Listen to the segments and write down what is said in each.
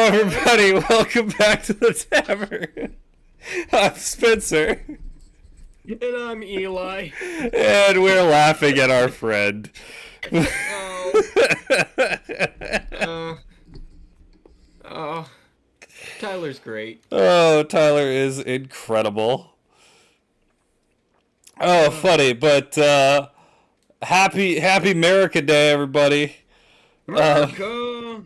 everybody. Welcome back to the tavern. I'm Spencer. And I'm Eli. And we're laughing at our friend. Tyler's great. Oh, Tyler is incredible. Oh, funny, but happy MERICA Day, everybody. MERICA!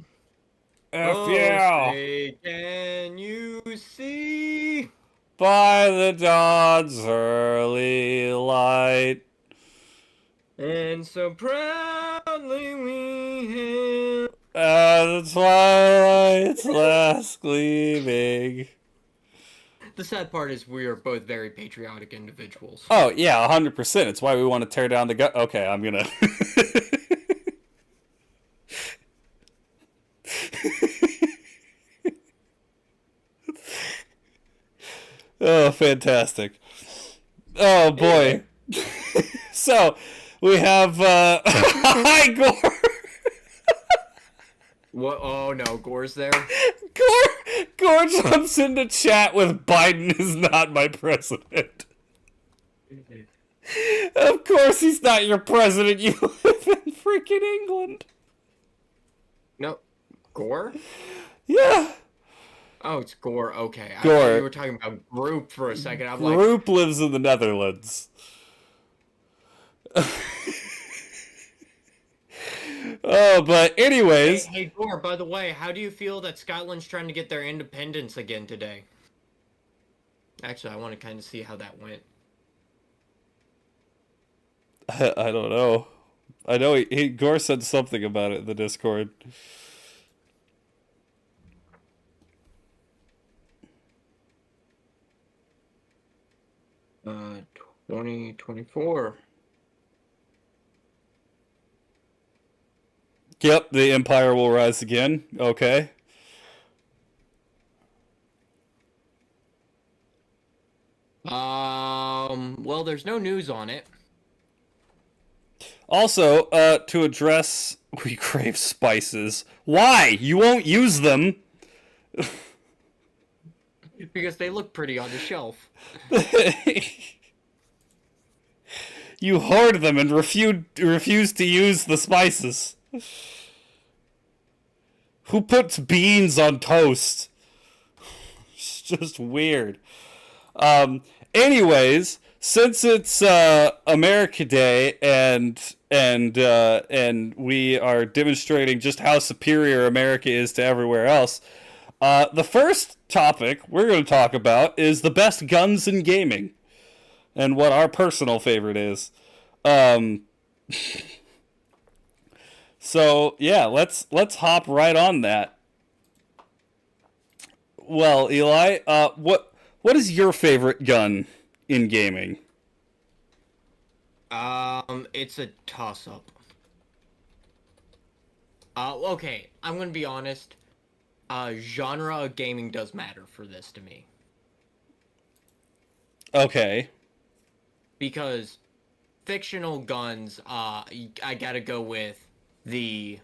F yeah! Say, can you see? By the dawn's early light. And so proudly we hail. The twilight's last gleaming. The sad part is we are both very patriotic individuals. Oh, yeah, 100%. It's why we want to tear down the gun. Okay, I'm gonna... Oh, fantastic. Oh, boy. So, we have, Hi, Gore! What? Oh, no, Gore's there? Gore jumps into chat with Biden is not my president. Of course he's not your president. You live in freaking England. No. Gore? Yeah. Oh, it's Gore. Okay. I Gore. thought you were talking about Group for a second. I'm like... Group lives in the Netherlands. Oh, but anyways... Hey, Gore, by the way, how do you feel that Scotland's trying to get their independence again today? Actually, I want to kind of see how that went. I don't know. I know Gore said something about it in the Discord. Uh, 2024. Yep, the Empire will rise again. Okay. Well, there's no news on it. Also, to address we crave spices. Why? You won't use them. Because they look pretty on the shelf. You hoard them and refuse to use the spices. Who puts beans on toast? It's just weird. Anyways, since it's MERICA Day and we are demonstrating just how superior America is to everywhere else, the first topic we're going to talk about is the best guns in gaming and what our personal favorite is. So yeah, let's hop right on that. Well, Eli, what is your favorite gun in gaming? It's a toss-up. Okay, I'm gonna be honest. Genre of gaming does matter for this to me. Okay. Because fictional guns, I gotta go with the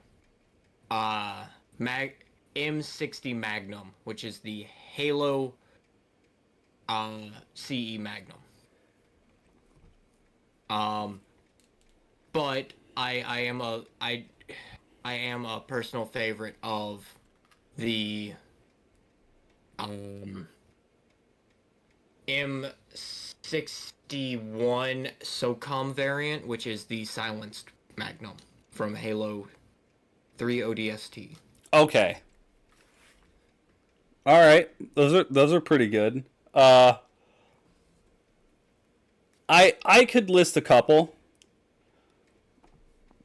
M60 Magnum, which is the Halo CE Magnum. But I am a personal favorite of the M61 SOCOM variant, which is the silenced Magnum from Halo 3 ODST. Okay. All right. Those are pretty good. I could list a couple.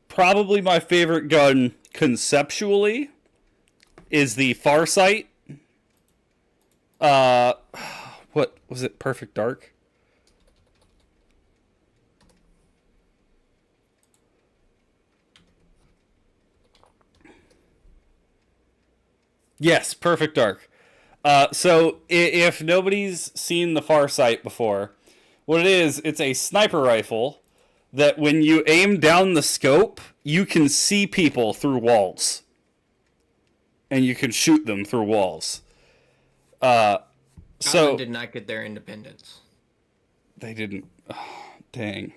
Probably my favorite gun conceptually is the Farsight. What was it? Perfect Dark? Yes, Perfect Dark. So if nobody's seen the Farsight before, what it is, it's a sniper rifle that when you aim down the scope, you can see people through walls. and you can shoot them through walls. Scotland did not get their independence. They didn't. Oh, dang.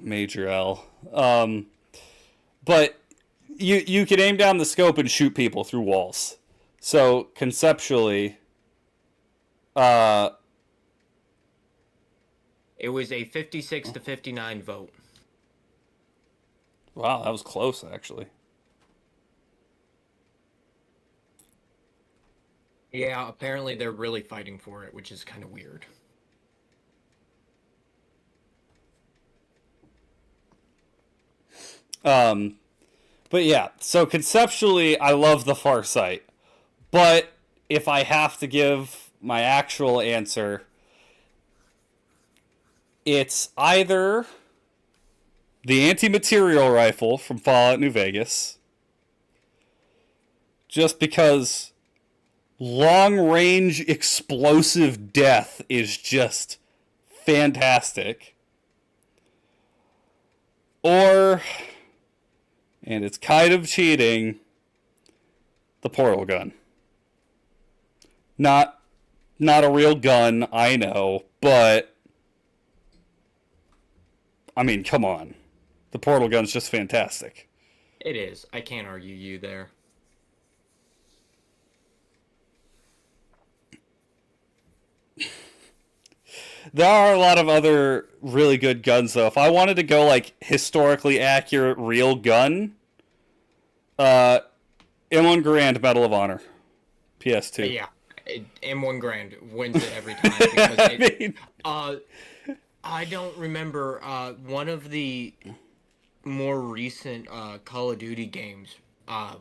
Major L. But you could aim down the scope and shoot people through walls. So conceptually, it was a 56 to 59 vote. Wow, that was close, actually. Yeah, apparently they're really fighting for it, which is kind of weird. But yeah, so conceptually, I love the Far Sight. But if I have to give my actual answer, it's either the anti-material rifle from Fallout New Vegas, just because long-range explosive death is just fantastic, or, and it's kind of cheating, the portal gun. Not a real gun, I know, but I mean, come on. The portal gun's just fantastic. It is. I can't argue you there. There are a lot of other really good guns, though. If I wanted to go, like, historically accurate real gun, M1 Garand Medal of Honor. PS2. Yeah. M1 Grand wins it every time. Because I don't remember one of the more recent Call of Duty games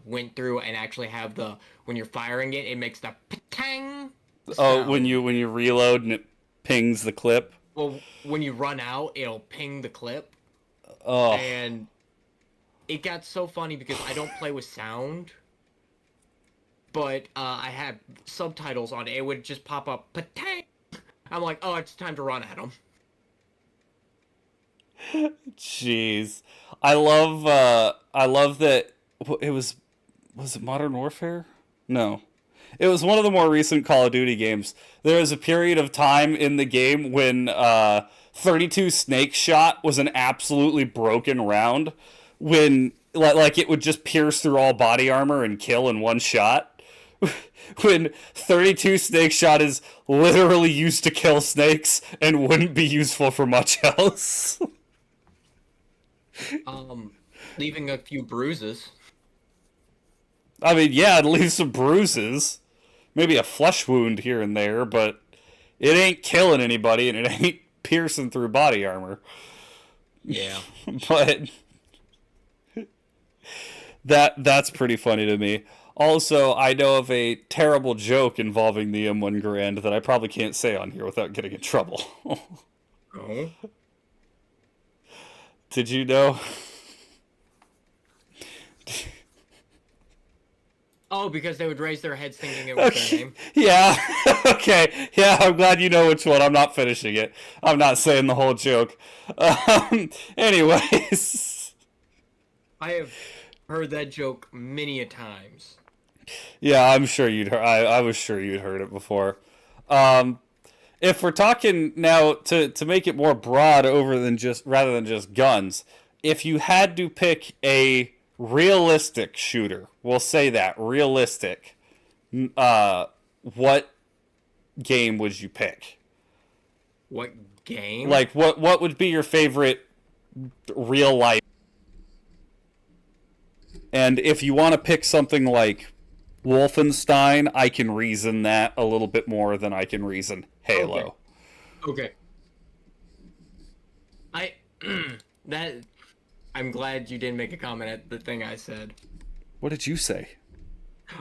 went through and actually have the, when you're firing it, it makes the patang. Oh, when you reload and it pings the clip. Well, when you run out, it'll ping the clip. Oh. And it got so funny because I don't play with sound. But I had subtitles on it. It would just pop up, patang. I'm like, oh, it's time to run at them. Jeez. I love that it was it Modern Warfare? No. It was one of the more recent Call of Duty games. There was a period of time in the game when 32 Snake Shot was an absolutely broken round, when like it would just pierce through all body armor and kill in one shot. When 32 Snake Shot is literally used to kill snakes and wouldn't be useful for much else. Leaving a few bruises. I mean, yeah, it'd leave some bruises. Maybe a flesh wound here and there, but it ain't killing anybody and it ain't piercing through body armor. Yeah. But that's pretty funny to me. Also, I know of a terrible joke involving the M1 Garand that I probably can't say on here without getting in trouble. Oh? Did you know? Oh, because they would raise their heads thinking it was their name? Yeah. Okay. Yeah, I'm glad you know which one. I'm not finishing it. I'm not saying the whole joke. Anyways. I have heard that joke many a times. Yeah, I'm sure you'd heard. I was sure you'd heard it before. If we're talking now to make it more broad rather than just guns, if you had to pick a realistic shooter, we'll say that realistic, what game would you pick? What game? Like what would be your favorite real life? And if you want to pick something like Wolfenstein, I can reason that a little bit more than I can reason Halo. Okay. I'm glad you didn't make a comment at the thing I said. What did you say?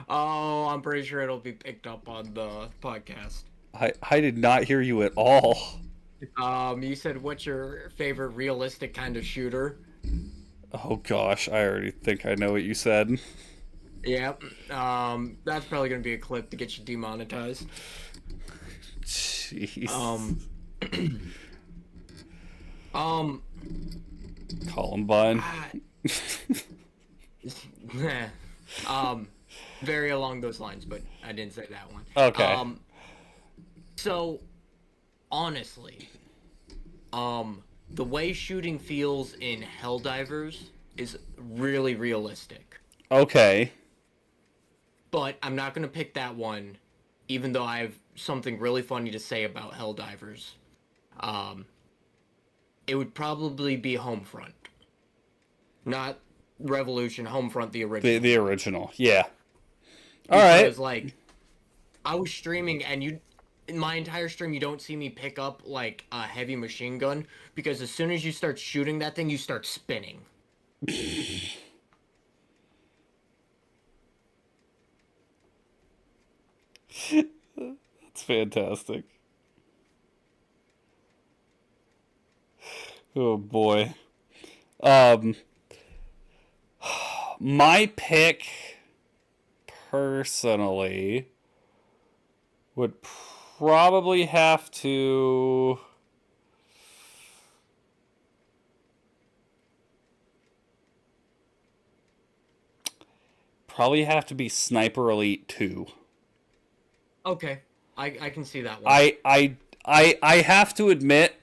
Oh, I'm pretty sure it'll be picked up on the podcast. I did not hear you at all. You said, what's your favorite realistic kind of shooter? Oh gosh, I already think I know what you said. Yep. That's probably gonna be a clip to get you demonetized. Jeez. Columbine. Very along those lines, but I didn't say that one. Okay. So honestly, the way shooting feels in Helldivers is really realistic. Okay. But I'm not gonna pick that one, even though I have something really funny to say about Helldivers. Um, it would probably be Homefront, not Revolution. Homefront, the original. The original. Yeah. All right. Because like I was streaming and in my entire stream you don't see me pick up like a heavy machine gun because as soon as you start shooting that thing you start spinning. It's fantastic. Oh boy. Um my pick personally would probably have to be Sniper Elite 2. Okay. I can see that one. I have to admit,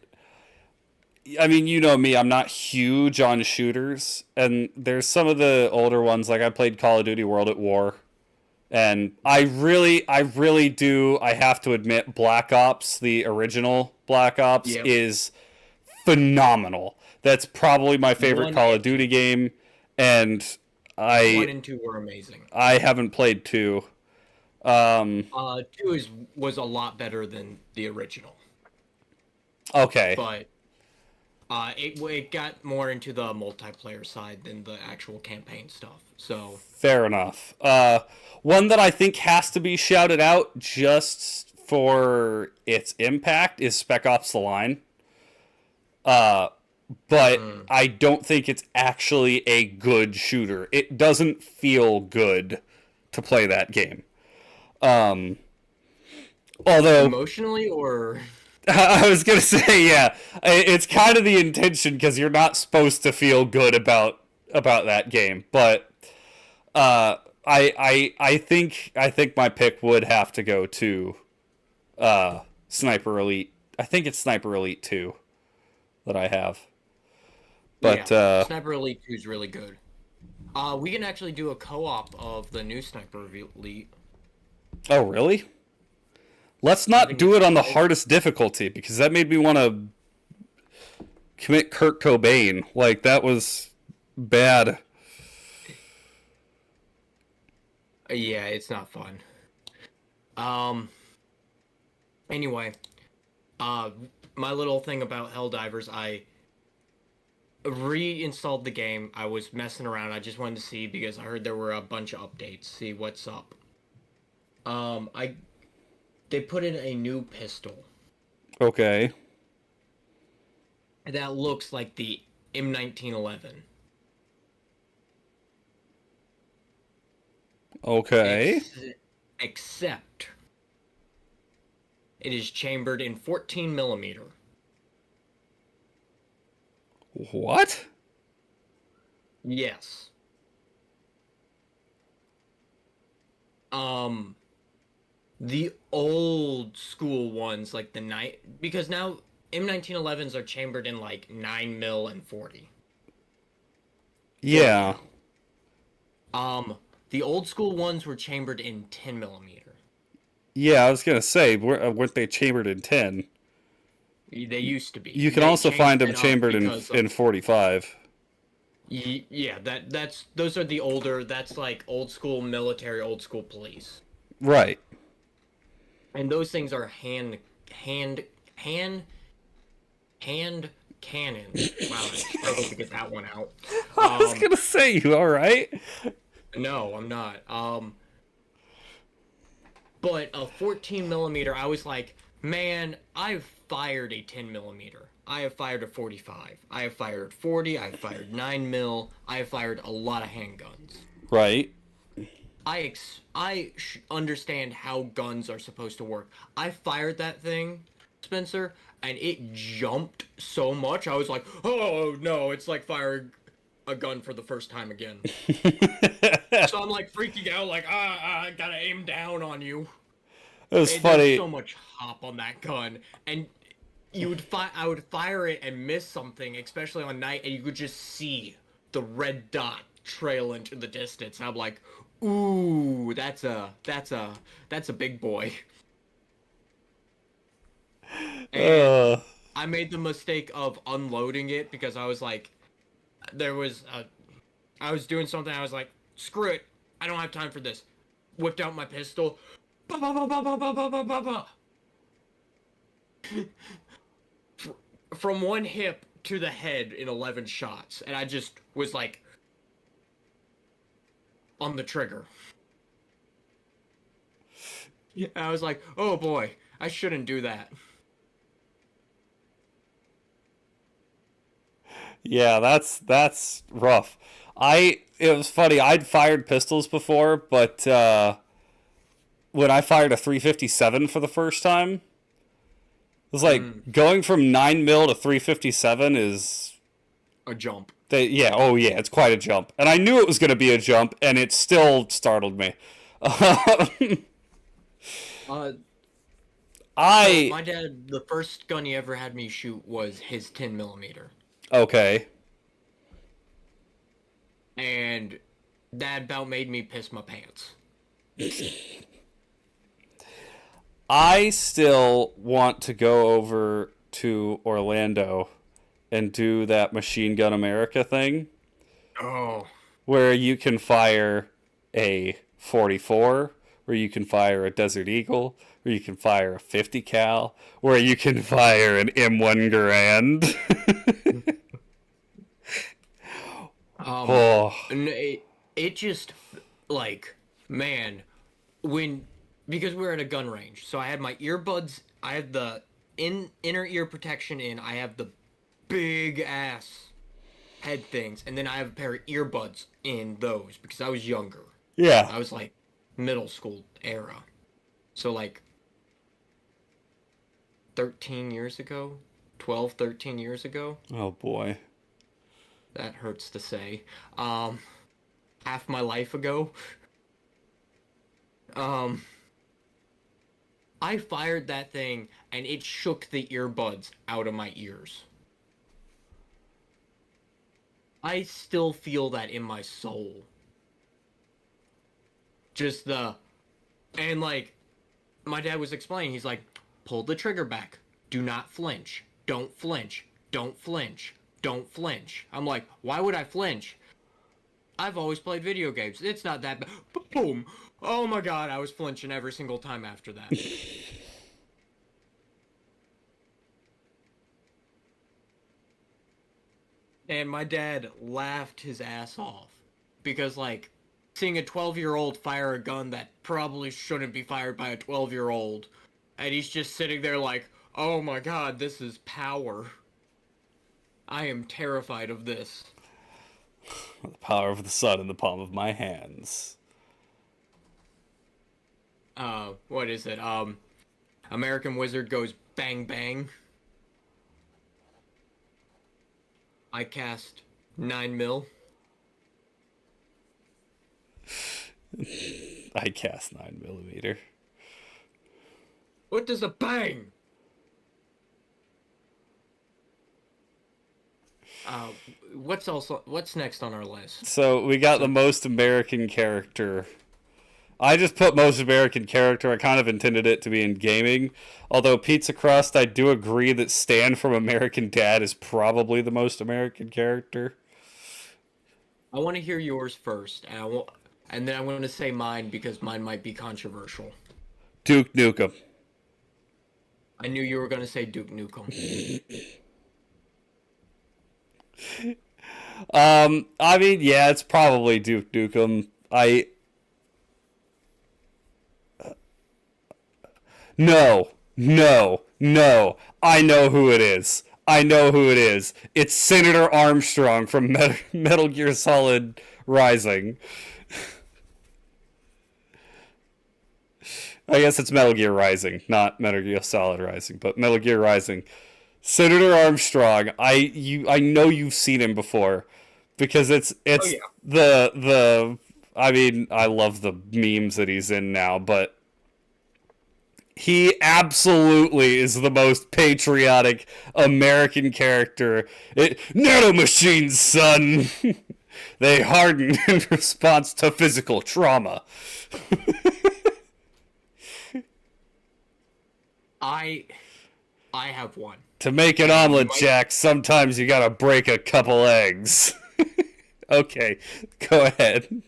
I mean, you know me, I'm not huge on shooters, and there's some of the older ones, like I played Call of Duty World at War, and I really do, I have to admit, Black Ops, the original Black Ops, Yep. is phenomenal. That's probably my favorite One Call of and Duty game, and one I and two were amazing. I haven't played 2. Um, Two was a lot better than the original, okay. but it got more into the multiplayer side than the actual campaign stuff. So Fair enough. One that I think has to be shouted out just for its impact is Spec Ops: The Line. But I don't think it's actually a good shooter. It doesn't feel good to play that game. Although emotionally or I was gonna say, yeah, it's kind of the intention because you're not supposed to feel good about that game, but I think my pick would have to go to Sniper Elite. I think it's Sniper Elite 2 that I have. But yeah, Sniper Elite 2 is really good. We can actually do a co-op of the new Sniper Elite. oh really? Let's not do it on the hardest difficulty because that made me want to commit Kurt Cobain. Like that was bad. Yeah, it's not fun. Anyway, my little thing about Helldivers, I reinstalled the game. I was messing around. I just wanted to see because I heard there were a bunch of updates. See what's up. They put in a new pistol Okay. that looks like the M1911. Okay. Except it is chambered in 14 millimeter. What? Yes. The old school ones, like the night, because now M1911s are chambered in like 9 mil and 40. Yeah. The old school ones were chambered in 10 millimeter. Yeah, I was gonna say, weren't they chambered in 10? They used to be. You can They also find changed them it up chambered because of- in 45. Yeah, that's those are the older. That's like old school military, old school police, Right. and those things are hand hand cannons. Wow, I struggled to get that one out. I was gonna say, you all right? No, I'm not. But a 14 millimeter, I was like, man, I've fired a 10 millimeter. I have fired a 45. I have fired 40. I have fired 9 mil. I have fired a lot of handguns. Right. I understand how guns are supposed to work. I fired that thing, Spencer, and it jumped so much. I was like, oh no, it's like firing a gun for the first time again. So I'm like freaking out, like, I gotta aim down on you. It was And there's funny. so much hop on that gun, and I would fire it and miss something, especially on night, and you could just see the red dot trail into the distance. And I'm like, ooh, that's a big boy. And Uh, I made the mistake of unloading it because I was like, I was doing something. I was like, screw it, I don't have time for this. Whipped out my pistol. Ba, ba, ba, ba, ba, ba, ba, ba, ba, ba. From one hip to the head in 11 shots, and I just was like on the trigger. And I was like, oh boy, I shouldn't do that. yeah, that's rough. It was funny. I'd fired pistols before, but when I fired a 357 for the first time, it was like going from 9 mil to 357 is A jump. yeah, oh yeah, it's quite a jump. And I knew it was going to be a jump, and it still startled me. Uh, so I my dad, the first gun he ever had me shoot was his 10 millimeter, okay. and that about made me piss my pants. I still want to go over to Orlando and do that Machine Gun America thing Oh, where you can fire a 44, where you can fire a Desert Eagle, where you can fire a 50 cal, where you can fire an M1 Garand. Oh, and it just like, man, when because we're at a gun range, so I had my earbuds, I have the inner ear protection in, I have the big ass head things, and then I have a pair of earbuds in those because I was younger. yeah. I was like middle school era. So like 13 years ago, 12, 13 years ago. Oh boy. That hurts to say. Half my life ago. Um, I fired that thing and it shook the earbuds out of my ears. I still feel that in my soul. Just and like, my dad was explaining, he's like, pull the trigger back. Do not flinch. Don't flinch. Don't flinch. Don't flinch. I'm like, why would I flinch? I've always played video games. It's not that bad. Boom. Oh my god, I was flinching every single time after that. And my dad laughed his ass off. Because, like, seeing a 12-year-old fire a gun that probably shouldn't be fired by a 12-year-old, and he's just sitting there like, oh my god, this is power. I am terrified of this. The power of the sun in the palm of my hands. What is it? American Wizard goes bang bang. I cast 9 mil. I cast 9mm. What does a bang? What's next on our list? So we got the most American character. I just put most American character. I kind of intended it to be in gaming. Although Pizza Crust, I do agree that Stan from American Dad is probably the most American character. I want to hear yours first, and then I'm going to say mine because mine might be controversial. Duke Nukem. I knew you were going to say Duke Nukem. I mean, yeah, it's probably Duke Nukem. No, no, no. I know who it is. I know who it is. It's Senator Armstrong from Metal Gear Solid Rising. I guess it's Metal Gear Rising, not Metal Gear Solid Rising, but Metal Gear Rising. Senator Armstrong, I know you've seen him before. because it's Oh yeah. the I mean, I love the memes that he's in now, but he absolutely is the most patriotic American character. Nanomachines, son. They harden in response to physical trauma. I I have one. To make an And you omelet, might Jack, sometimes you gotta break a couple eggs. Okay, go ahead.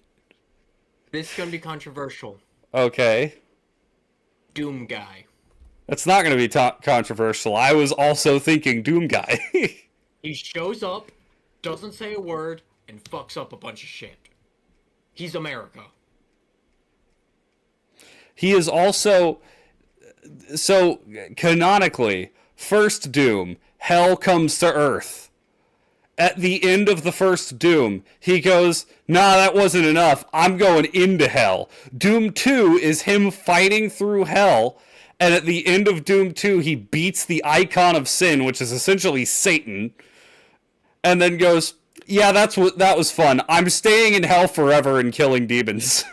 This is gonna be controversial. Okay. Doom guy. That's not gonna be controversial. I was also thinking Doom Guy. He shows up, doesn't say a word, and fucks up a bunch of shit. He's America. He is also... So, canonically, first Doom, hell comes to Earth. At the end of the first Doom, he goes, nah, that wasn't enough. I'm going into hell. Doom 2 is him fighting through hell, and at the end of Doom 2, he beats the icon of sin, which is essentially Satan, and then goes, yeah, that was fun. I'm staying in hell forever and killing demons.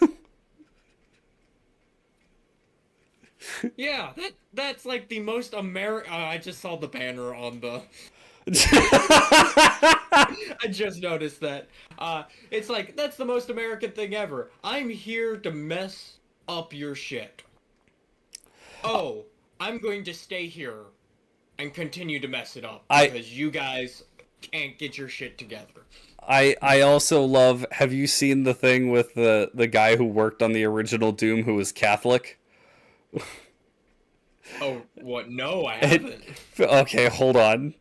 Yeah, that's like the most I just saw the banner on the. I just noticed that. It's like that's the most American thing ever. I'm here to mess up your shit. Oh, I'm going to stay here and continue to mess it up because you guys can't get your shit together. I also love. Have you seen the thing with the guy who worked on the original Doom who was Catholic? Oh, what? No, I haven't. Okay, hold on.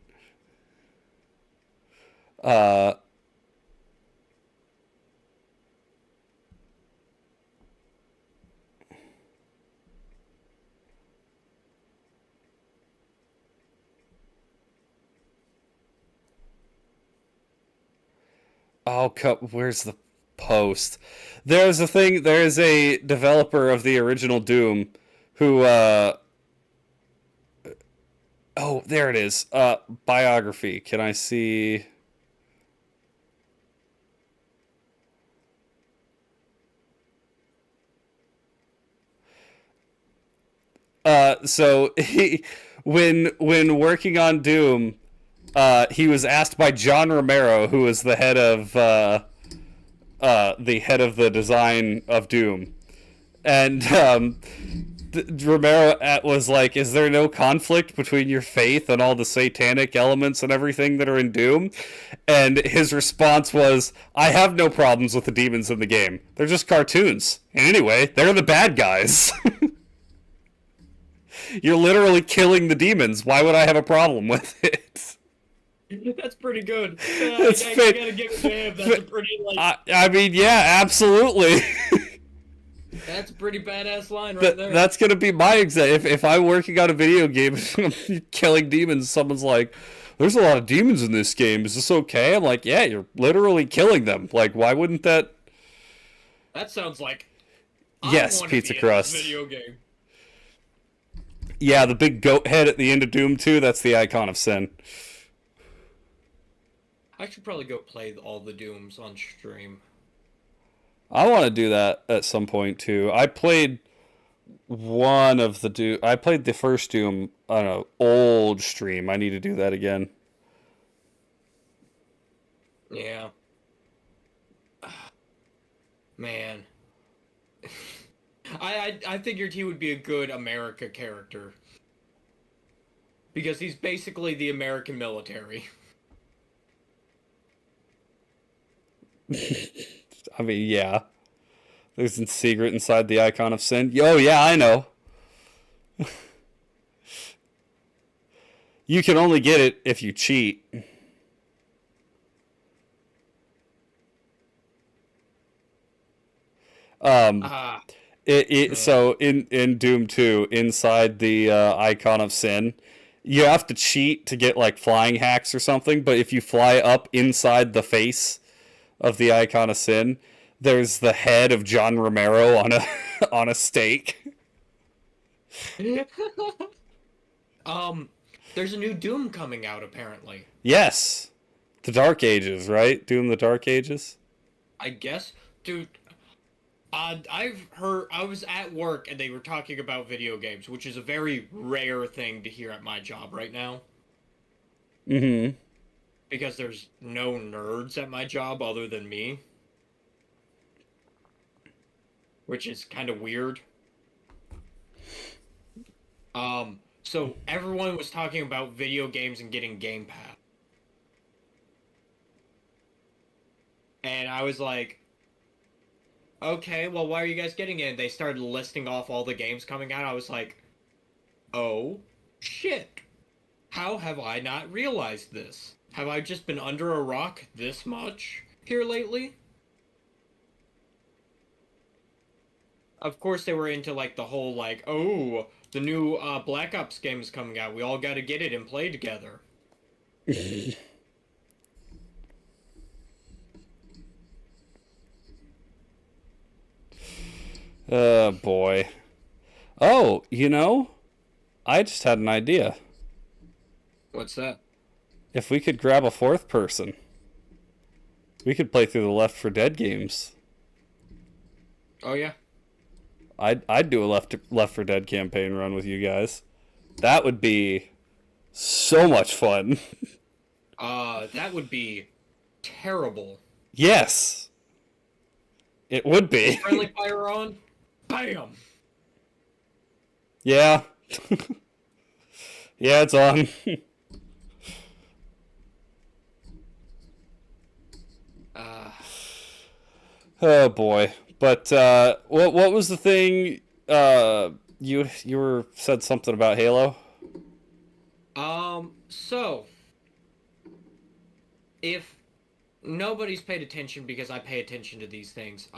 Oh, where's the post? There's a thing. There's a developer of the original Doom who. Oh, there it is. Biography. Can I see? So he, when working on Doom, he was asked by John Romero, who was the head of the design of Doom, and Romero was like, "Is there no conflict between your faith and all the satanic elements and everything that are in Doom?" And his response was, "I have no problems with the demons in the game. They're just cartoons. And anyway, they're the bad guys." You're literally killing the demons. Why would I have a problem with it? That's pretty good. That's I gotta give it to him. That's a pretty I mean, yeah, absolutely. That's a pretty badass line right there. That's gonna be my example. If I'm working on a video game, killing demons, someone's like, "There's a lot of demons in this game. Is this okay?" I'm like, "Yeah, you're literally killing them. Like, why wouldn't that?" That sounds like. Yes, Pizza Crust. Video game. Yeah, the big goat head at the end of Doom 2, that's the icon of sin. I should probably go play all the Dooms on stream. I want to do that at some point too. I played one of the Doom. I played the first Doom on an old stream. I need to do that again. Yeah. Man. I figured he would be a good America character. Because he's basically the American military. I mean, yeah. There's a secret inside the icon of sin. Oh, yeah, I know. You can only get it if you cheat. So in Doom 2, inside the icon of sin, you have to cheat to get like flying hacks or something, but if you fly up inside the face of the icon of sin, there's the head of John Romero on a on a stake. There's a new Doom coming out apparently. Yes. The Dark Ages, right? Doom the Dark Ages? I guess, dude. I've heard. I was at work and they were talking about video games, which is a very rare thing to hear at my job right now. Mm-hmm. Because there's no nerds at my job other than me, which is kind of weird. So everyone was talking about video games and getting Game Pass. And I was like, okay, well, why are you guys getting it? And they started listing off all the games coming out. I was like, oh, shit. How have I not realized this? Have I just been under a rock this much here lately? Of course, they were into, like, the whole, like, oh, the new Black Ops game is coming out. We all gotta get it and play together. Oh, boy. Oh, I just had an idea. What's that? If we could grab a fourth person, we could play through the Left 4 Dead games. Oh, yeah? I'd do a Left 4 Dead campaign run with you guys. That would be so much fun. That would be terrible. Yes. It would be. Friendly fire on? Bam! Yeah. Yeah, it's on. Oh boy. But what was the thing you were said something about Halo? So if nobody's paid attention, because I pay attention to these things,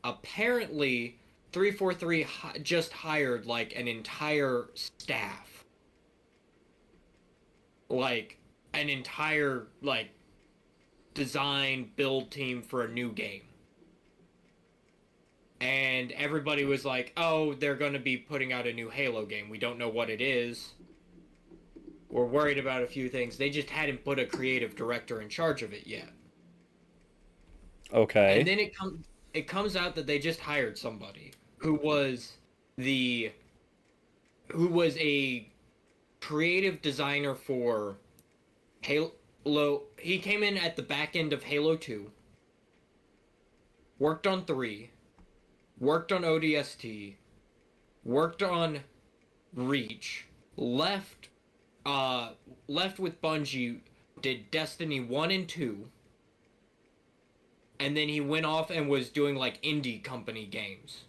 apparently 343 just hired like an entire staff. Like an entire like design build team for a new game. And everybody was like, oh, they're going to be putting out a new Halo game. We don't know what it is. We're worried about a few things. They just hadn't put a creative director in charge of it yet. Okay. And then it comes out that they just hired somebody who was a creative designer for Halo. He came in at the back end of Halo 2. Worked on 3. Worked on ODST, worked on Reach, left with Bungie, did Destiny 1 and 2, and then he went off and was doing like indie company games.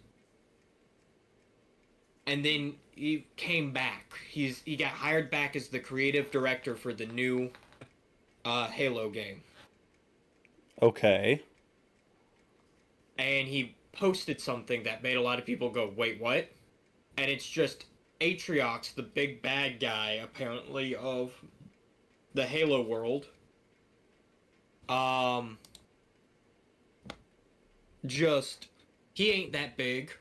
And then he came back. He got hired back as the creative director for the new Halo game. Okay. And he posted something that made a lot of people go, wait, what? And it's just Atriox, the big bad guy, apparently, of the Halo world. He ain't that big.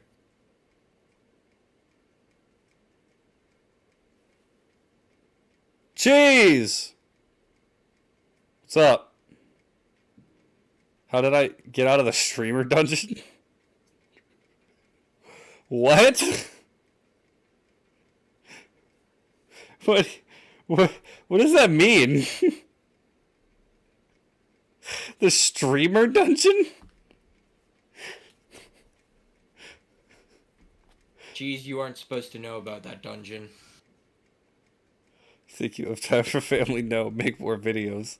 Jeez! What's up? How did I get out of the streamer dungeon? What? What does that mean? The streamer dungeon? Jeez, you aren't supposed to know about that dungeon. Think you have time for family? No, make more videos.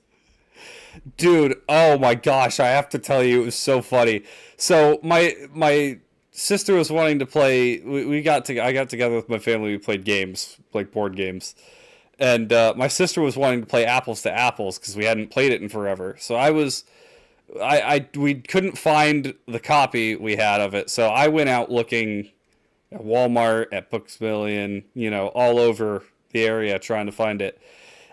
Dude, oh my gosh, I have to tell you, it was so funny. So my sister was wanting to play. I got together with my family. We played games, like board games, and my sister was wanting to play Apples to Apples because we hadn't played it in forever. So we couldn't find the copy we had of it. So I went out looking at Walmart, at Books Million, all over the area trying to find it.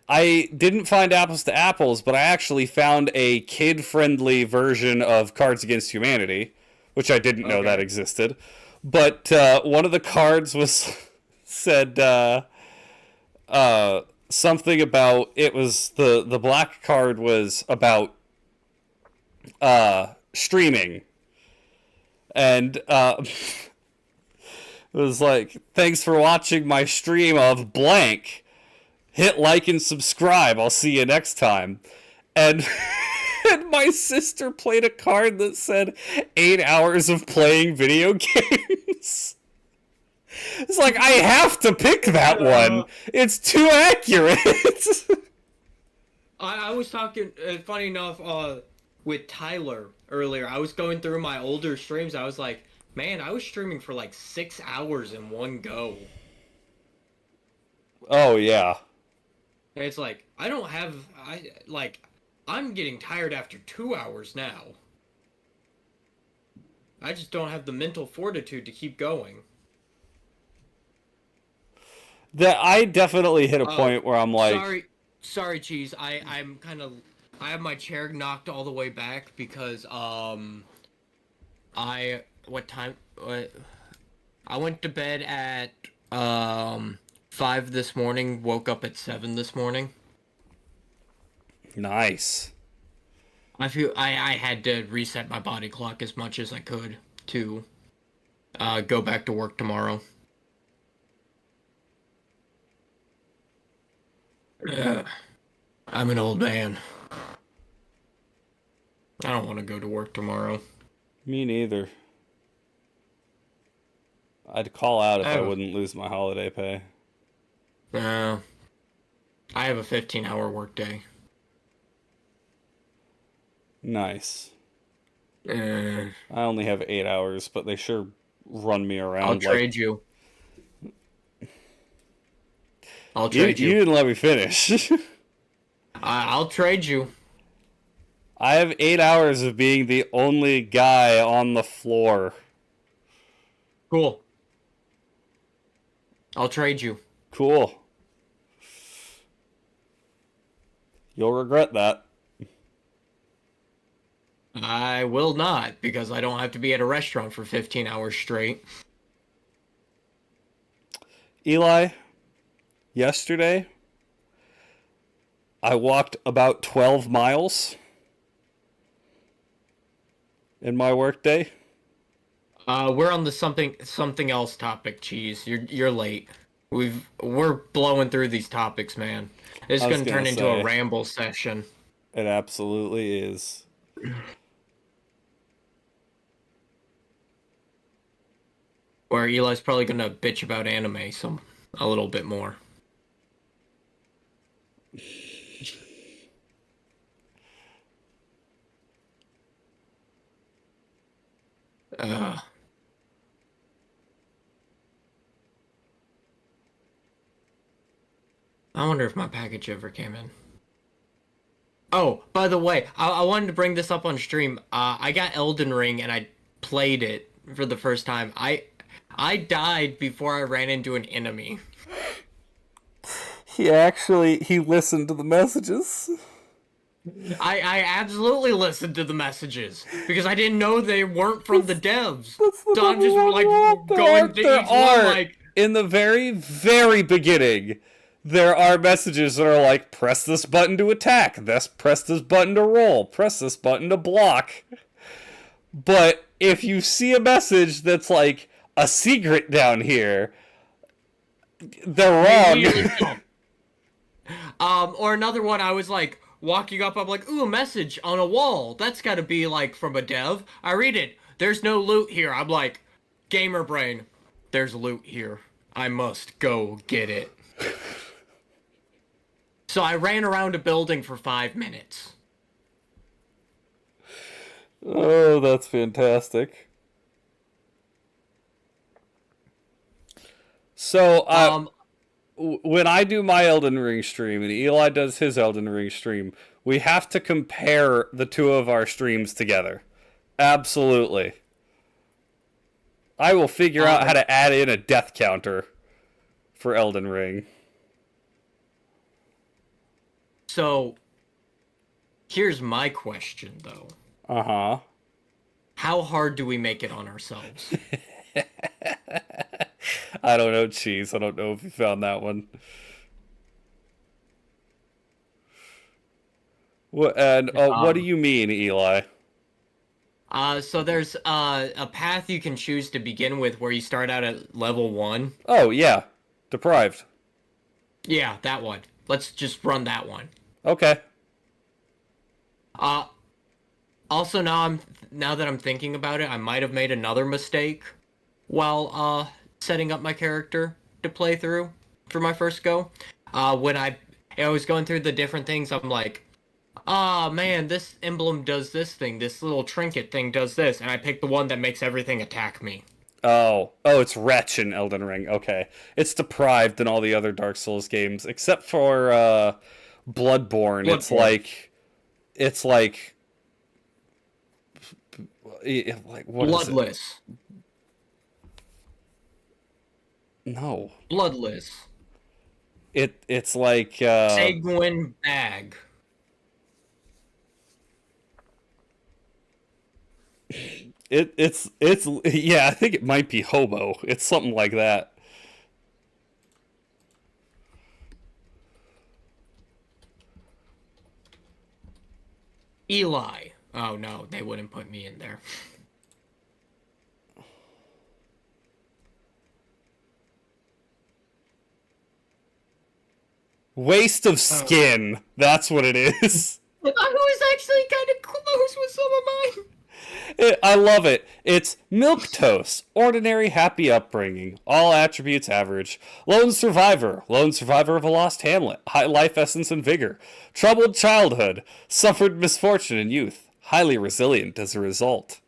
I didn't find Apples to Apples, but I actually found a kid-friendly version of Cards Against Humanity, which I didn't know that existed. But one of the cards was said something about it was the black card was about streaming, and it was like, thanks for watching my stream of blank. Hit like and subscribe. I'll see you next time. And and my sister played a card that said 8 hours of playing video games. It's like, I have to pick that one. It's too accurate. I was talking, funny enough, with Tyler earlier. I was going through my older streams. I was like, man, I was streaming for like 6 hours in one go. Oh, yeah. And it's like, I'm getting tired after 2 hours now. I just don't have the mental fortitude to keep going. That I definitely hit a point where I'm like, sorry, Cheese. I have my chair knocked all the way back because I went to bed at 5 this morning, woke up at 7 this morning. Nice. I feel I had to reset my body clock as much as I could to go back to work tomorrow. I'm an old man. I don't want to go to work tomorrow. Me neither. I'd call out if I wouldn't lose my holiday pay. I have a 15-hour workday. Nice. I I only have 8 hours, but they sure run me around. I'll trade you. I'll trade you. You didn't let me finish. I'll trade you. I have 8 hours of being the only guy on the floor. Cool. I'll trade you. Cool. You'll regret that. I will not, because I don't have to be at a restaurant for 15 hours straight. Eli, yesterday, I walked about 12 miles in my workday. We're on the something else topic, Cheese. You're late. We're blowing through these topics, man. It's gonna turn into a ramble session. It absolutely is. Where Eli's probably gonna bitch about anime a little bit more. I wonder if my package ever came in. Oh, by the way, I wanted to bring this up on stream. I got Elden Ring and I played it for the first time. I died before I ran into an enemy. He listened to the messages. I absolutely listened to the messages because I didn't know they weren't from the devs. So I'm just like going to each one like in the very, very beginning. There are messages that are like, press this button to attack, press this button to roll, press this button to block. But if you see a message that's like, a secret down here, they're wrong. Or another one, I was like, walking up, I'm like, ooh, a message on a wall. That's gotta be like from a dev. I read it. There's no loot here. I'm like, gamer brain, there's loot here. I must go get it. So I ran around a building for 5 minutes. Oh, that's fantastic. So, when I do my Elden Ring stream and Eli does his Elden Ring stream, we have to compare the two of our streams together. Absolutely. I will figure out how to add in a death counter for Elden Ring. So, here's my question, though. Uh-huh. How hard do we make it on ourselves? I don't know, Cheese. I don't know if you found that one. And what do you mean, Eli? So there's a path you can choose to begin with where you start out at level 1. Oh, yeah. Deprived. Yeah, that one. Let's just run that one. Okay. Uh, Also, now that I'm thinking about it, I might have made another mistake while setting up my character to play through for my first go. When I was going through the different things, I'm like, ah, man, this emblem does this thing, this little trinket thing does this, and I picked the one that makes everything attack me. Oh, it's Wretch in Elden Ring. Okay. It's deprived in all the other Dark Souls games, except for Bloodborne. Bloodborne. It's like what is it? Bloodless. No. Bloodless. It's like Sanguine bag. it's yeah, I think it might be hobo. It's something like that. Eli. Oh no, they wouldn't put me in there. Waste of skin. That's what it is. I was actually kind of close with some of mine. I love it. It's milquetoast, ordinary happy upbringing, all attributes average, lone survivor of a lost hamlet, high life essence and vigor, troubled childhood, suffered misfortune in youth, highly resilient as a result,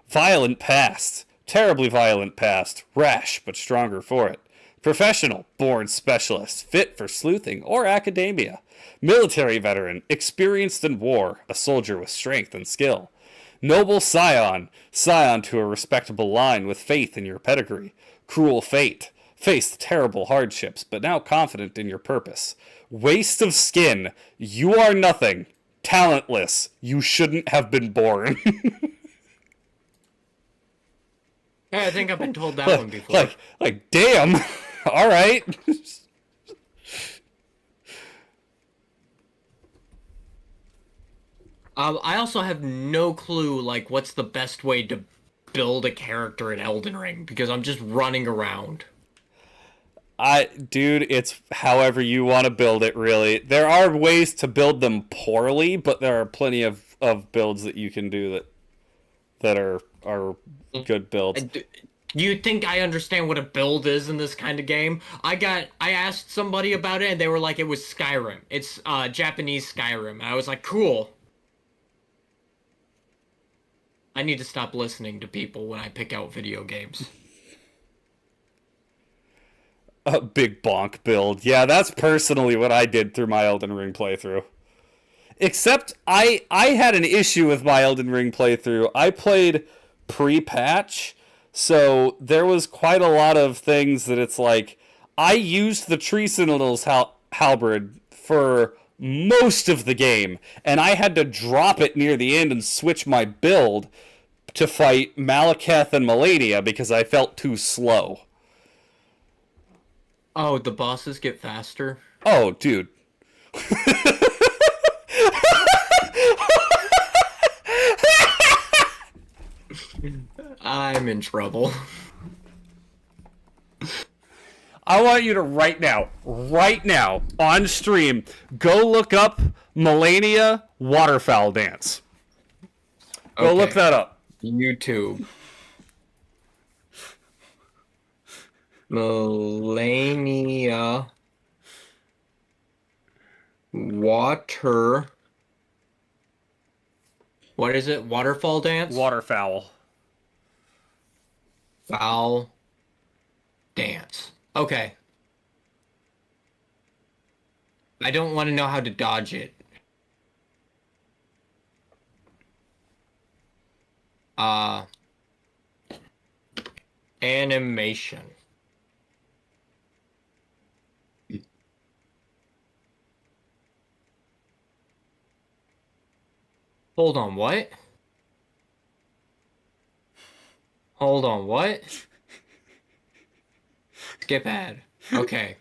violent past, terribly violent past, rash but stronger for it, professional, born specialist, fit for sleuthing or academia, military veteran, experienced in war, a soldier with strength and skill, noble scion to a respectable line with faith in your pedigree. Cruel fate, faced terrible hardships, but now confident in your purpose. Waste of skin, you are nothing. Talentless, you shouldn't have been born. Yeah, I think I've been told that one before. Like, damn. All right. I also have no clue, like, what's the best way to build a character in Elden Ring, because I'm just running around. Dude, it's however you want to build it, really. There are ways to build them poorly, but there are plenty of builds that you can do that are good builds. You think I understand what a build is in this kind of game? I asked somebody about it, and they were like, it was Skyrim. It's Japanese Skyrim. And I was like, cool. I need to stop listening to people when I pick out video games. A big bonk build. Yeah, that's personally what I did through my Elden Ring playthrough. Except I had an issue with my Elden Ring playthrough. I played pre-patch, so there was quite a lot of things that it's like I used the Tree Sentinel's halberd for most of the game, and I had to drop it near the end and switch my build to fight Malekith and Melania because I felt too slow. Oh, the bosses get faster? Oh, dude. I'm in trouble. I want you to right now, on stream, go look up Melania Waterfowl Dance. Go look that up. YouTube. Melania Water. What is it? Waterfall dance? Waterfowl. Foul dance. Okay. I don't want to know how to dodge it. Animation. Hold on, what? Hold on, what? Skip ad. Okay.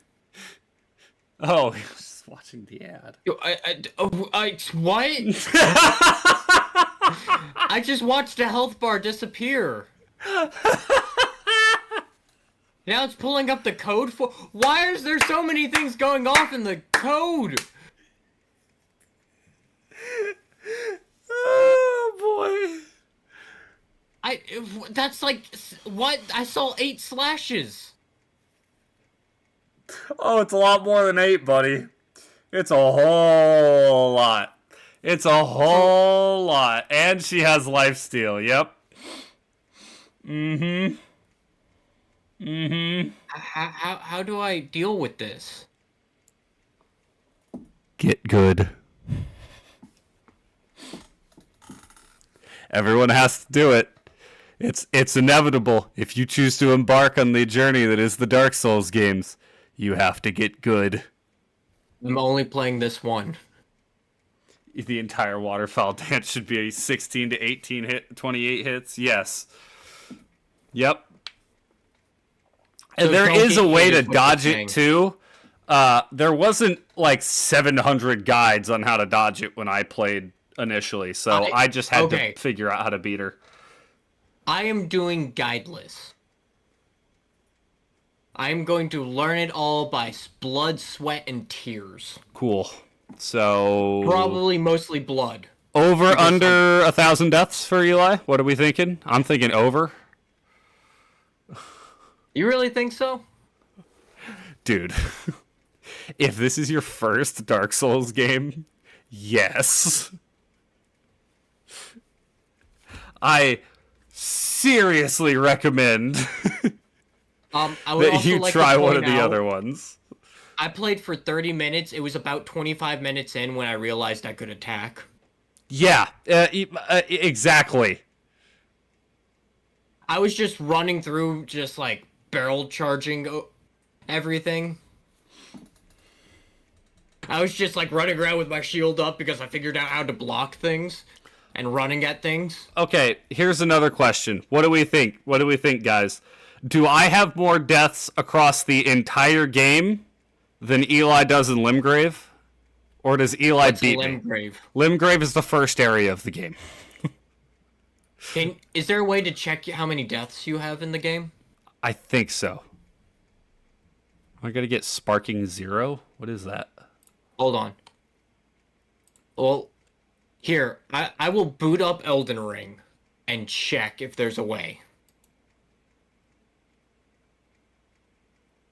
Oh, watching the ad. What? I just watched a health bar disappear. Now it's pulling up the code for. Why is there so many things going off in the code? Oh boy. That's like what? I saw 8 slashes. Oh, it's a lot more than 8, buddy. It's a whole lot. It's a whole lot. And she has lifesteal. Yep. Mm-hmm. Mm-hmm. How do I deal with this? Get good. Everyone has to do it. It's inevitable. If you choose to embark on the journey that is the Dark Souls games, you have to get good. I'm only playing this one. The entire waterfowl dance should be 16 to 28 hits. Yes. Yep. And So there is a way to dodge you're saying. it too. There wasn't like 700 guides on how to dodge it when I played initially, so I just had to figure out how to beat her. I am doing guideless. I am going to learn it all by blood, sweat, and tears. Cool. So Probably mostly blood. over under 1,000 deaths for Eli. What are we thinking? I'm thinking over. You really think so? Dude, if this is your first Dark Souls game, yes. I seriously recommend I would that also you like try to one point of the out, other ones. I played for 30 minutes. It was about 25 minutes in when I realized I could attack. Yeah, exactly. I was just running through, just like barrel charging everything. I was just like running around with my shield up because I figured out how to block things and running at things. Okay, here's another question. What do we think? What do we think, guys? Do I have more deaths across the entire game than Eli does in Limgrave? Or does Eli beat Limgrave? me? Limgrave is the first area of the game. Is there a way to check how many deaths you have in the game? I think so. Am I gonna get Sparking 0? What is that? Hold on. Well, here, I will boot up Elden Ring and check if there's a way.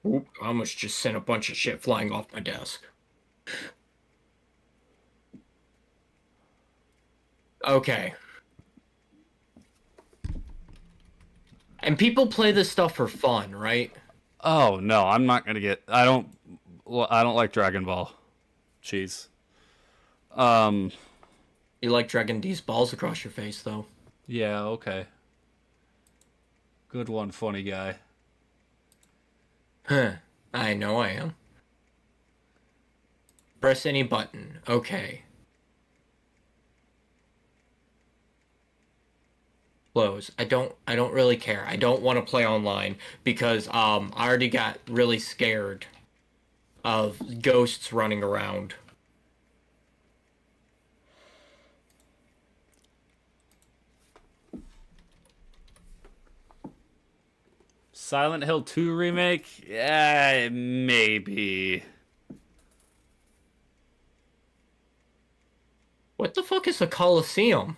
Oop, I almost just sent a bunch of shit flying off my desk. Okay. And people play this stuff for fun, right? Oh no, I'm not gonna get. I don't like Dragon Ball. Jeez. You like dragging these balls across your face, though. Yeah. Okay. Good one, funny guy. Huh. I know I am. Press any button. Okay. Close. I don't really care. I don't want to play online because I already got really scared of ghosts running around. Silent Hill 2 remake? Yeah, maybe. What the fuck is a Coliseum?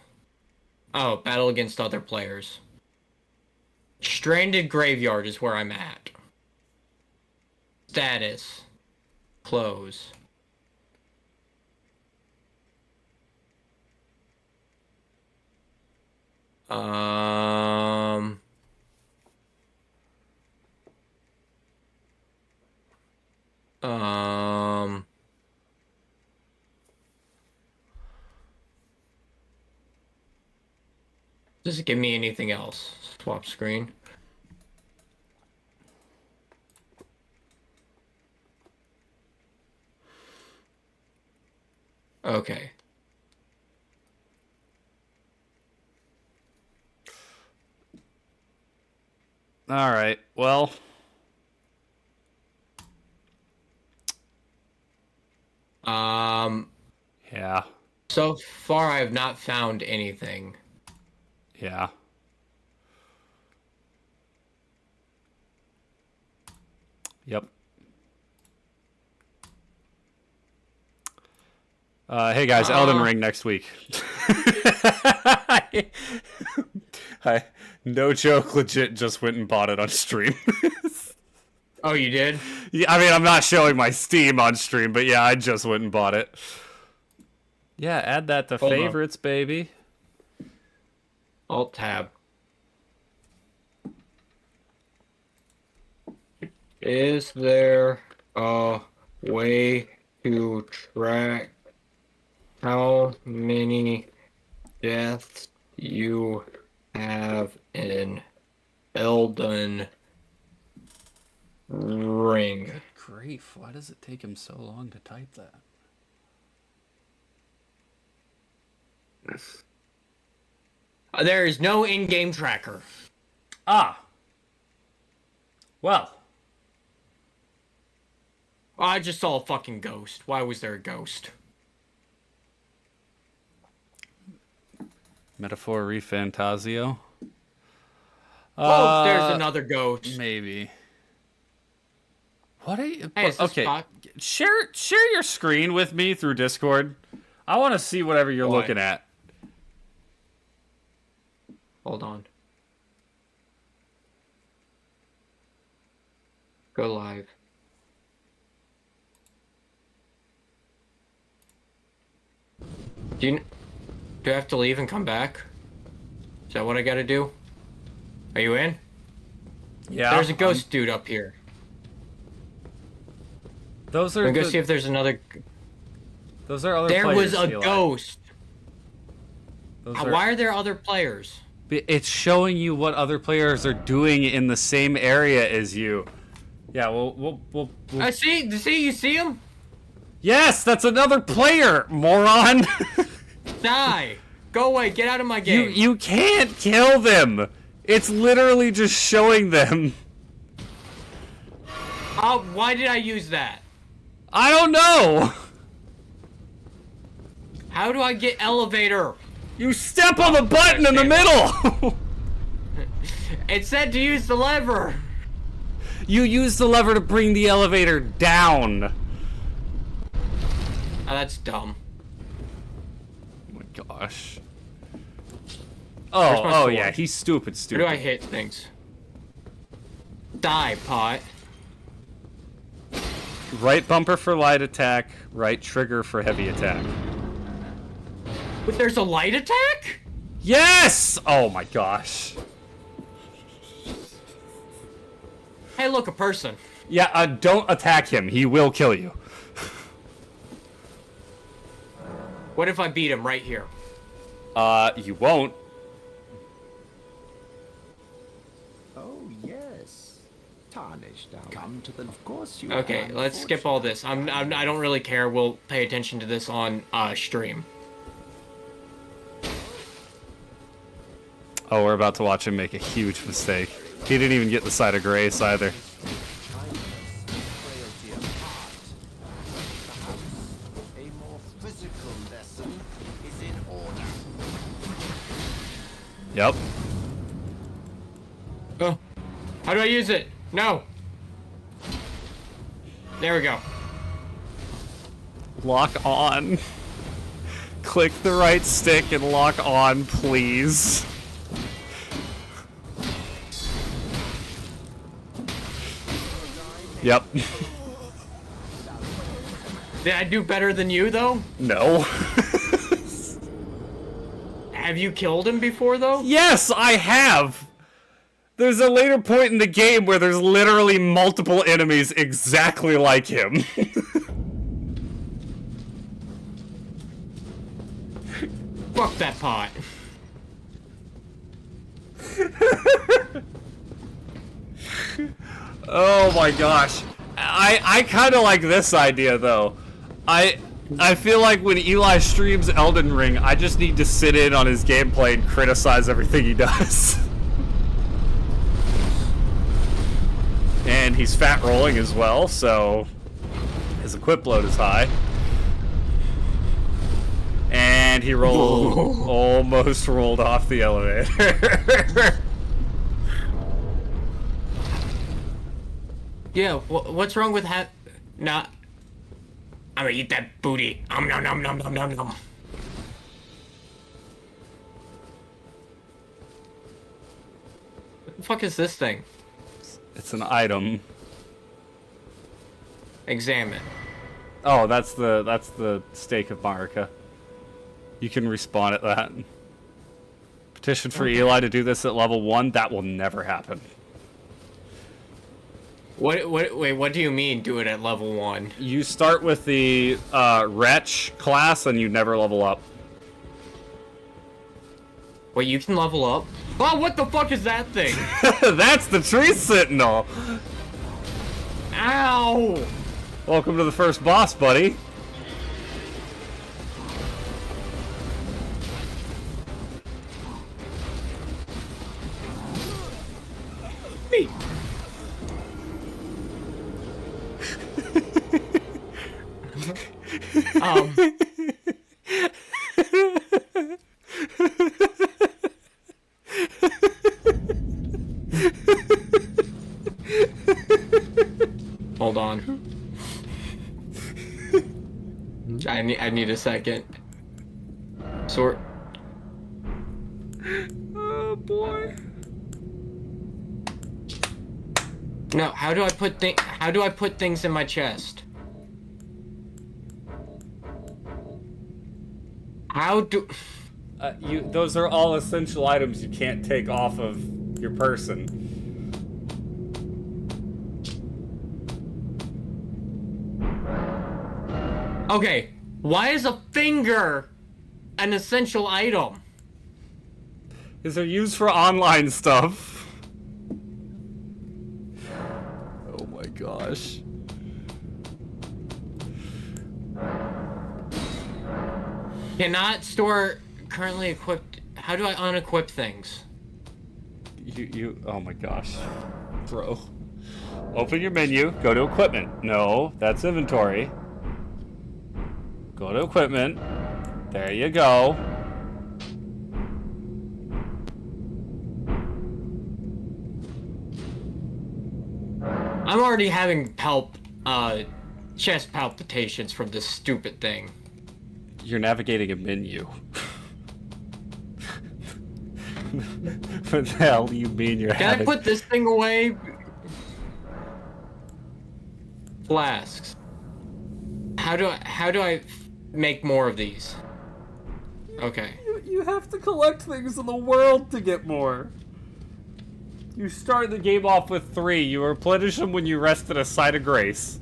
Oh, battle against other players. Stranded Graveyard is where I'm at. Status. Close. Um... Does it give me anything else? Swap screen. Okay. All right. Well, Yeah. So far I have not found anything. Yeah. Yep. Hey guys, Elden Ring next week. No joke, legit just went and bought it on stream. Oh, you did? Yeah, I mean, I'm not showing my Steam on stream, but yeah, I just went and bought it. Yeah, add that to Hold favorites, baby. Alt tab. Is there a way to track how many deaths you have in Elden Ring? Grief, why does it take him so long to type that? There is no in-game tracker. Ah. Well. I just saw a fucking ghost. Why was there a ghost? Metaphor Refantasio. Oh, there's another ghost. Maybe. What are you... Hey, okay, share your screen with me through Discord. I want to see whatever you're looking at. Hold on. Go live. Do I have to leave and come back? Is that what I gotta do? Are you in? Yeah. There's a ghost dude up here. Those are. I'm gonna see if there's another. Those are other there players. There was a ghost. Why are there other players? It's showing you what other players are doing in the same area as you. Yeah, we'll I see. You see him? Yes, that's another player, moron. Die. Go away. Get out of my game. You can't kill them. It's literally just showing them. Why did I use that? I don't know. How do I get elevator? You step on the button in the middle. It said to use the lever. You use the lever to bring the elevator down. Oh, that's dumb. Oh my gosh. Oh yeah, he's stupid. Where do I hit things? Die, pot. Right bumper for light attack, right trigger for heavy attack. But there's a light attack? Yes! Oh my gosh. Hey, look, a person. Yeah, don't attack him. He will kill you. What if I beat him right here? You won't. Oh, yes. Tarnished. Come to the... Of course you Okay, let's skip all this. I don't really care. We'll pay attention to this on stream. Oh, we're about to watch him make a huge mistake. He didn't even get the side of grace either. Yep. Oh. How do I use it? No. There we go. Lock on. Click the right stick and lock on, please. Yep. Did I do better than you, though? No. Have you killed him before, though? Yes, I have. There's a later point in the game where there's literally multiple enemies exactly like him. Fuck that pot. Oh my gosh. I kind of like this idea though. I feel like when Eli streams Elden Ring, I just need to sit in on his gameplay and criticize everything he does. And he's fat rolling as well, so his equip load is high. And he almost rolled off the elevator. Yeah, what's wrong with Nah. I'm gonna eat that booty. Nom nom nom nom nom nom. What the fuck is this thing? It's an item. Examine. Oh, that's the stake of MERICA. You can respawn at that. Petition for Eli to do this at level 1. That will never happen. Wait, what do you mean do it at level 1? You start with the Wretch class and you never level up. Wait, you can level up? Oh, what the fuck is that thing? That's the Tree Sentinel! Ow! Welcome to the first boss, buddy. Me. Hold on. I need a second. Sort. Oh boy. No, how do I put things in my chest? How do Those are all essential items you can't take off of your person. Okay, why is a finger an essential item? Because they're used for online stuff. Oh my gosh. Cannot store currently equipped. How do I unequip things? Oh my gosh. Bro. Open your menu, go to equipment. No, that's inventory. Go to equipment. There you go. I'm already having chest palpitations from this stupid thing. You're navigating a menu. What the hell do you mean you're having... Can I put this thing away? Flasks. How do I make more of these? Okay. You have to collect things in the world to get more. You start the game off with 3. You replenish them when you rest at a site of grace.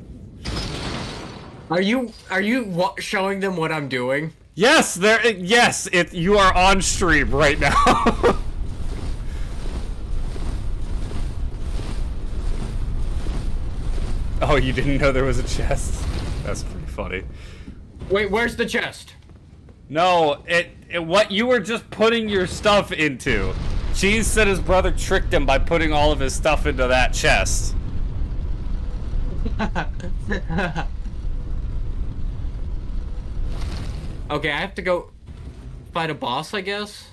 Are you showing them what I'm doing? Yes, you are on stream right now. Oh, you didn't know there was a chest? That's pretty funny. Wait, where's the chest? No, what you were just putting your stuff into. Cheese said his brother tricked him by putting all of his stuff into that chest. Okay, I have to go fight a boss, I guess?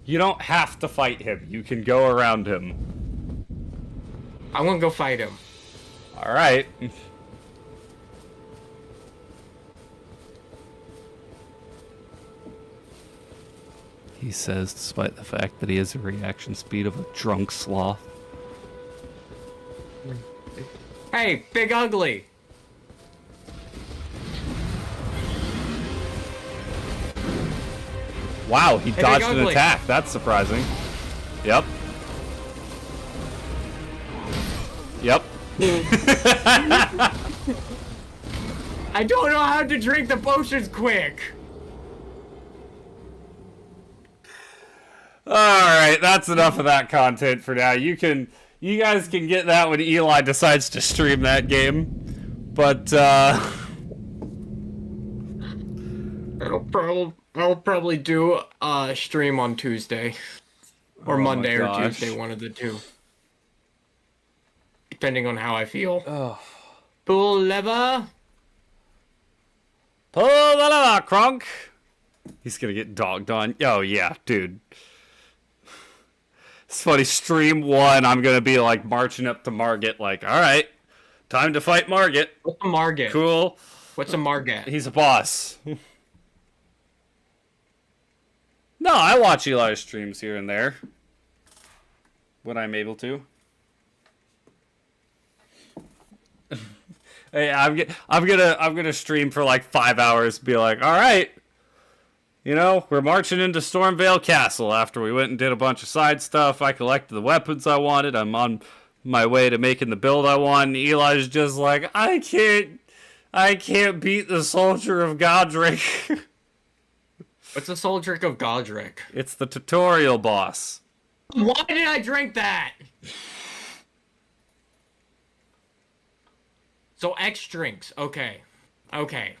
You don't have to fight him. You can go around him. I want to go fight him. Alright. He says, despite the fact that he has a reaction speed of a drunk sloth. Hey, Big Ugly! Wow, he dodged an Ugly. attack. That's surprising. Yep. Yep. I don't know how to drink the potions quick! Alright, that's enough of that content for now. You guys can get that when Eli decides to stream that game. But, I'll probably do a stream on Tuesday. Or Monday or gosh. Tuesday, one of the two. Depending on how I feel. Oh. Pull lever! Pull the lever, Kronk! He's gonna get dogged on. Oh, yeah, dude. It's funny, stream 1, I'm gonna be, like, marching up to Margit, like, alright, time to fight Margit. What's a Margit? Cool. What's a Margit? He's a boss. No, I watch Eli's streams here and there. When I'm able to. Hey, I'm gonna stream for like 5 hours. Be like, all right, you know, we're marching into Stormvale Castle after we went and did a bunch of side stuff. I collected the weapons I wanted. I'm on my way to making the build I want. And Eli's just like, I can't beat the Soldier of Godric. What's the Soldier of Godric? It's the tutorial boss. Why did I drink that? So X drinks. Okay. Okay.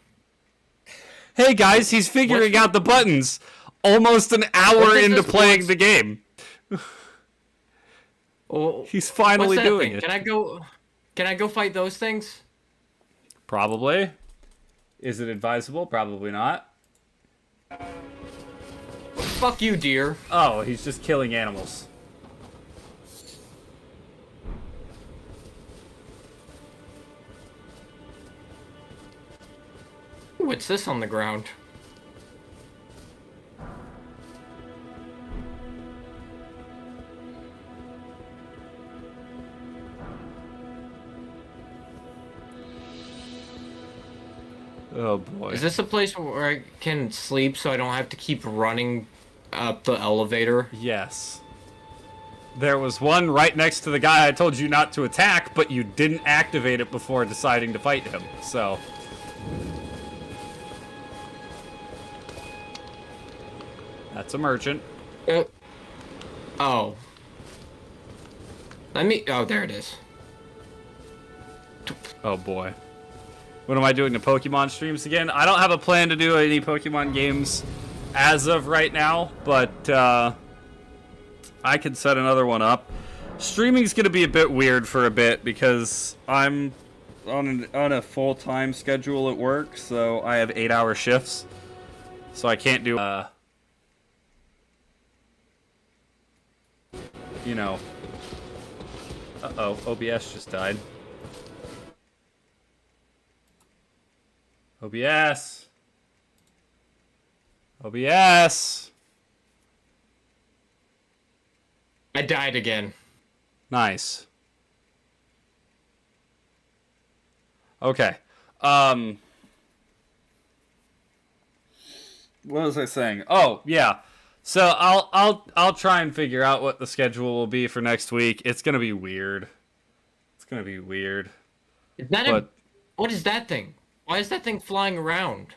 Hey guys, he's figuring out the buttons almost an hour into playing the game. Oh, He's finally doing it. Can I go fight those things? Probably. Is it advisable? Probably not. Fuck you, dear. Oh, he's just killing animals. What's this on the ground? Oh boy. Is this a place where I can sleep so I don't have to keep running up the elevator? Yes. There was one right next to the guy I told you not to attack, but you didn't activate it before deciding to fight him, so... That's a merchant. Oh. Oh, there it is. Oh boy. What am I doing to Pokemon streams again? I don't have a plan to do any Pokemon games as of right now, but I can set another one up. Streaming's gonna be a bit weird for a bit because I'm on a full-time schedule at work, so I have 8-hour shifts. So I can't do you know. Uh-oh, OBS just died. OBS. OBS. I died again. Nice. Okay. What was I saying? Oh, yeah. So I'll try and figure out what the schedule will be for next week. It's gonna be weird. It's gonna be weird. Is that what is that thing? Why is that thing flying around?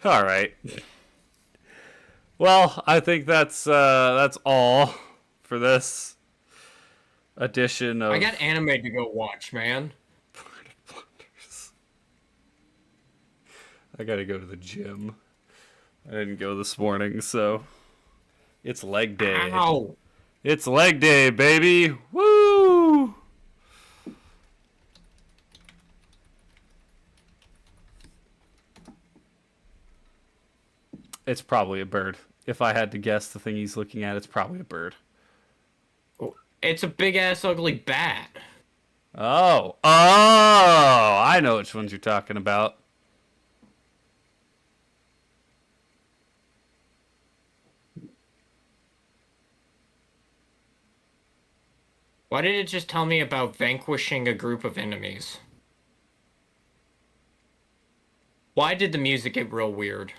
All right. Well, I think that's all for this edition of. I got anime to go watch, man. Bardic Blunders. I gotta go to the gym. I didn't go this morning, so it's leg day. Ow! It's leg day, baby! Woo! It's probably a bird. If I had to guess the thing he's looking at, it's probably a bird. It's a big-ass ugly bat. Oh. Oh! I know which ones you're talking about. Why did it just tell me about vanquishing a group of enemies? Why did the music get real weird?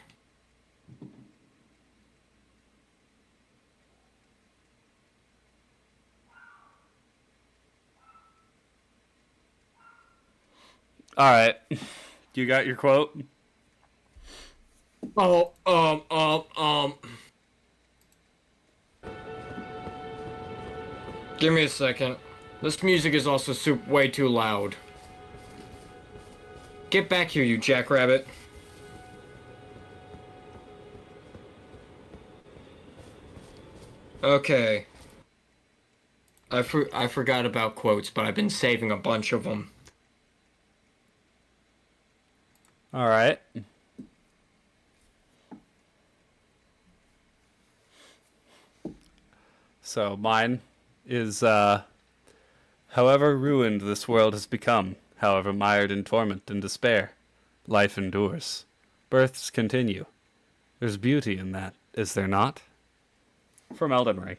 All right. You got your quote? Oh, Give me a second. This music is also way too loud. Get back here, you jackrabbit. Okay. I forgot about quotes, but I've been saving a bunch of them. All right. So mine is, however ruined this world has become, however mired in torment and despair, life endures. Births continue. There's beauty in that, is there not? From Elden Ring.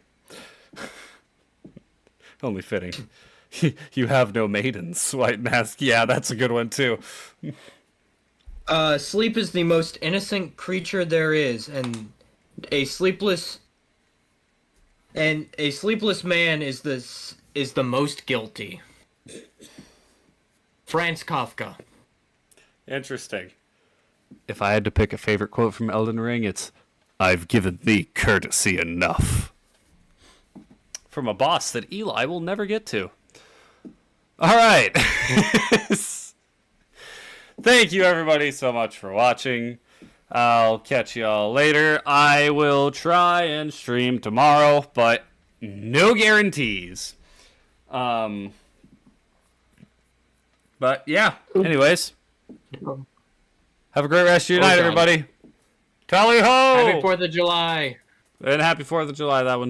Only fitting. You have no maidens, White Mask. Yeah, that's a good one too. Sleep is the most innocent creature there is, and a sleepless man is the most guilty. Franz Kafka. Interesting. If I had to pick a favorite quote from Elden Ring, it's, "I've given thee courtesy enough." From a boss that Eli will never get to. All right. Thank you, everybody, so much for watching. I'll catch y'all later. I will try and stream tomorrow, but no guarantees. But yeah, anyways. Have a great rest of your night, everybody. Tally ho! Happy 4th of July. And happy 4th of July, that one.